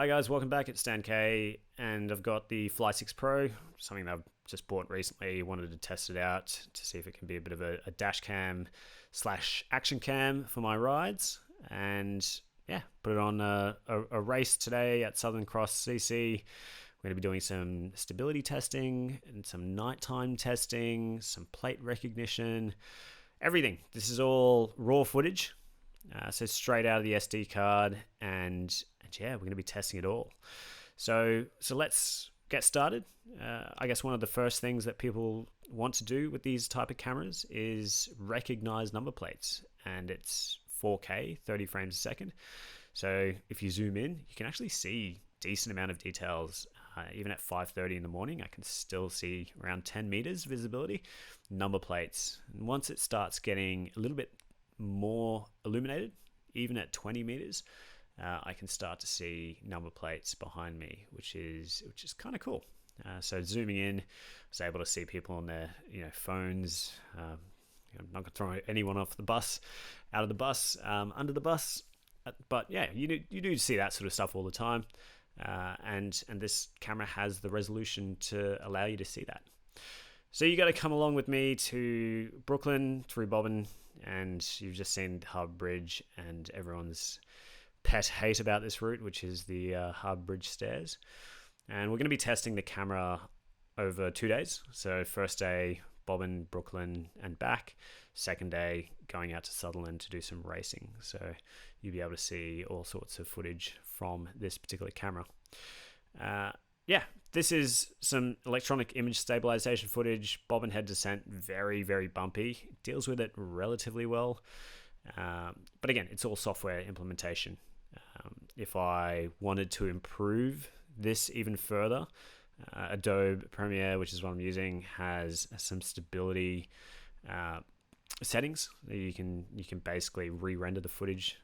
Hi guys, welcome back. It's Stan K, and I've got the Fly6 Pro, something that I've just bought recently. Wanted to test it out to see if it can be a bit of a dash cam slash action cam for my rides. And yeah, put it on a race today at Southern Cross CC. We're going to be doing some stability testing and some nighttime testing, some plate recognition, everything. This is all raw footage. So straight out of the SD card, and yeah, we're going to be testing it all. So let's get started. I guess one of the first things that people want to do with these type of cameras is recognize number plates, and it's 4K, 30 frames a second. So if you zoom in, you can actually see decent amount of details. Even at 5:30 in the morning, I can still see around 10 meters visibility, number plates. And once it starts getting a little bit more illuminated, even at 20 meters, I can start to see number plates behind me, which is kind of cool. So zooming in, I was able to see people on their phones. I'm not gonna throw anyone off the bus, out of the bus, under the bus, but yeah, you do see that sort of stuff all the time, and this camera has the resolution to allow you to see that. So you got to come along with me to Brooklyn through Bobbin, and you've just seen Harbour Bridge and everyone's pet hate about this route, which is the Harbour Bridge stairs. And we're going to be testing the camera over 2 days. So first day, Bobbin, Brooklyn and back. Second day, going out to Sutherland to do some racing. So you'll be able to see all sorts of footage from this particular camera. Yeah, this is some electronic image stabilization footage. Bob and head descent, very, very bumpy. It deals with it relatively well. But again, it's all software implementation. If I wanted to improve this even further, Adobe Premiere, which is what I'm using, has some stability settings. You can basically re-render the footage,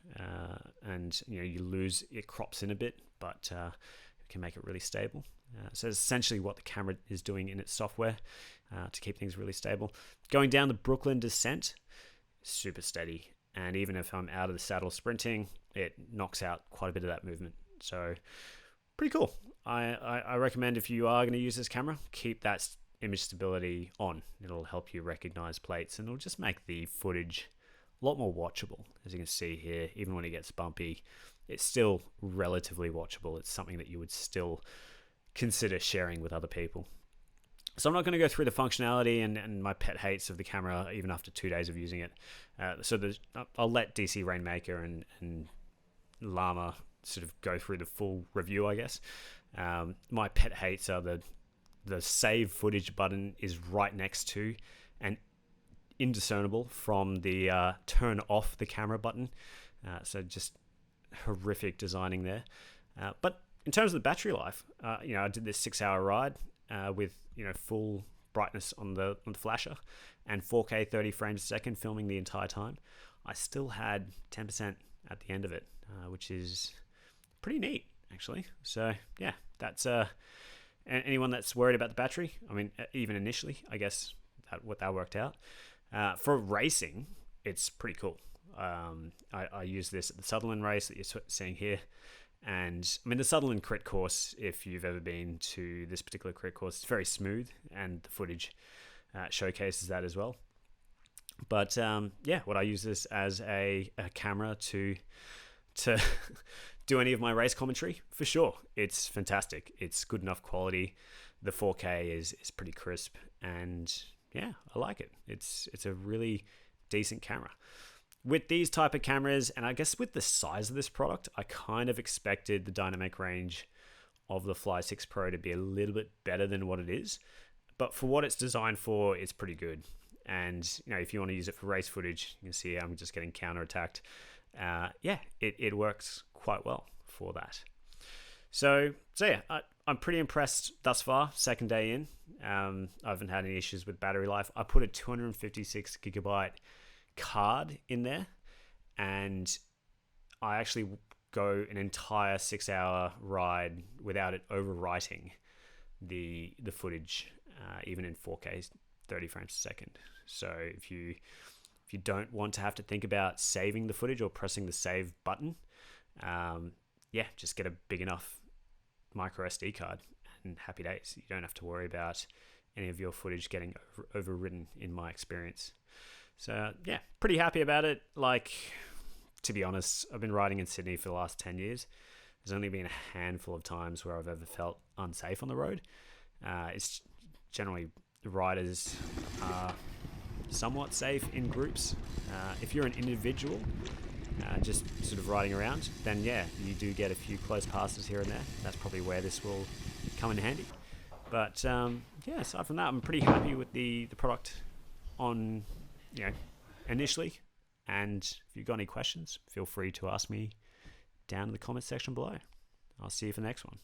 and you lose, it crops in a bit, but can make it really stable. So it's essentially what the camera is doing in its software to keep things really stable. Going down the Brooklyn descent, super steady. And even if I'm out of the saddle sprinting, it knocks out quite a bit of that movement. So pretty cool. I recommend, if you are going to use this camera, keep that image stability on. It'll help you recognize plates, and it'll just make the footage a lot more watchable. As you can see here, even when it gets bumpy, it's still relatively watchable. It's something that you would still consider sharing with other people. So I'm not going to go through the functionality and my pet hates of the camera, even after 2 days of using it. I'll let DC Rainmaker and Llama sort of go through the full review, I guess. My pet hates are the save footage button is right next to and indiscernible from the turn off the camera button. So just horrific designing there. But in terms of the battery life, I did this 6-hour ride with full brightness on the flasher and 4K 30 frames a second, filming the entire time. I still had 10% at the end of it, which is pretty neat, actually. So yeah, that's anyone that's worried about the battery. I mean, even initially, I guess that worked out. For racing, it's pretty cool. I used this at the Sutherland race that you're seeing here. And I mean, the Sutherland crit course, if you've ever been to this particular crit course, it's very smooth, and the footage showcases that as well. But yeah, would I use this as a camera to do any of my race commentary? For sure. It's fantastic. It's good enough quality. The 4K is pretty crisp, and yeah, I like it. It's a really decent camera. With these type of cameras, and I guess with the size of this product, I kind of expected the dynamic range of the Fly6 Pro to be a little bit better than what it is. But for what it's designed for, it's pretty good. And if you want to use it for race footage, you can see I'm just getting counterattacked. Yeah, it works quite well for that. So yeah, I'm pretty impressed thus far. Second day in, I haven't had any issues with battery life. I put a 256 gigabyte card in there, and I actually go an entire 6-hour ride without it overwriting the footage, even in 4K 30 frames a second. So if you don't want to have to think about saving the footage or pressing the save button, yeah, just get a big enough micro SD card, and happy days. You don't have to worry about any of your footage getting overridden, in my experience. So yeah, pretty happy about it. Like, to be honest, I've been riding in Sydney for the last 10 years. There's only been a handful of times where I've ever felt unsafe on the road. It's generally riders are somewhat safe in groups. If you're an individual, just sort of riding around, then yeah, you do get a few close passes here and there. That's probably where this will come in handy. But yeah, aside from that, I'm pretty happy with the product on, initially. And if you've got any questions, feel free to ask me down in the comments section below. I'll see you for the next one.